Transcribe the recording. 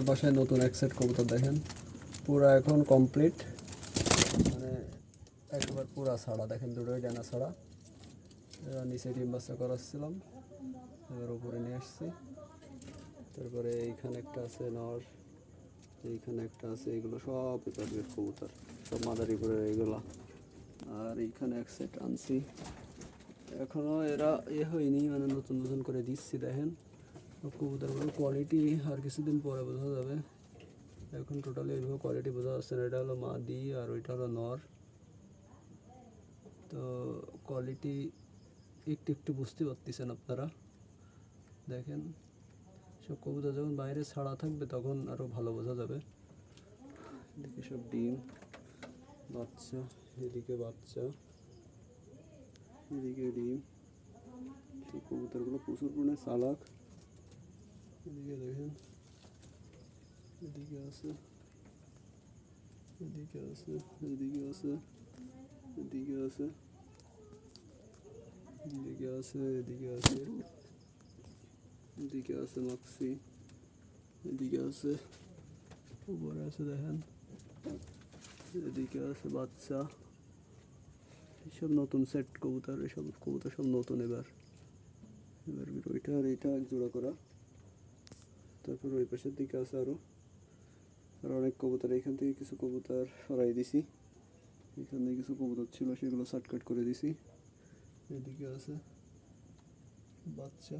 আর বাসায় নতুন এক সেট কবুতর দেখেন, পুরা এখন কমপ্লিট, মানে একবার পুরা ছাড়া দেখেন, দুটোই ডানা ছাড়া। এবার নিচে ডিম বাচ্চা করাচ্ছিলাম, এবার উপরে নিয়ে আসছি। তারপরে এইখানে একটা আছে নর, এইখানে একটা আছে, এগুলো সব টার্গেট কবুতর, সব মাদারি করে এইগুলা। আর এইখানে এক সেট আনছি, এখনও এরা হয়নি, মানে নতুন নতুন করে দিচ্ছি। দেখেন কবুতরগুলোর কোয়ালিটি আর কিছুদিন পরে বোঝা যাবে, এখন টোটালি এইভাবে কোয়ালিটি বোঝা যাচ্ছে না। এটা হলো মাদি আর ওইটা হলো নর, তো কোয়ালিটি একটু একটু বুঝতে পারতেছেন আপনারা। দেখেন সব কবুতর যখন বাইরে ছাড়া থাকবে তখন আরও ভালো বোঝা যাবে। এদিকে সব ডিম বাচ্চা, এদিকে বাচ্চা, এদিকে ডিম। তো কবুতরগুলো প্রচুর পরিমাণে চালাক। এদিকে দেখেন, এদিকে আছে, এদিকে আছে, এদিকে আছে, এদিকে আছে, এদিকে আছে, এদিকে আছে, এদিকে আছে মাক্সি, এদিকে আছে, উপরে আছে দেখেন, এদিকে আছে বাচ্চা। এইসব নতুন সেট কবুতর, এসব কবুতর সব নতুন। এবার ওইটা আর এইটা এক জোড়া করা। তারপর ওই পাশের দিকে আছে আরও অনেক কবুতর। এখান থেকে কিছু কবুতর সরাই দিছি, এখানে কিছু কবুতর ছিল সেগুলো শর্টকাট করে দিছি। এদিকে আছে বাচ্চা।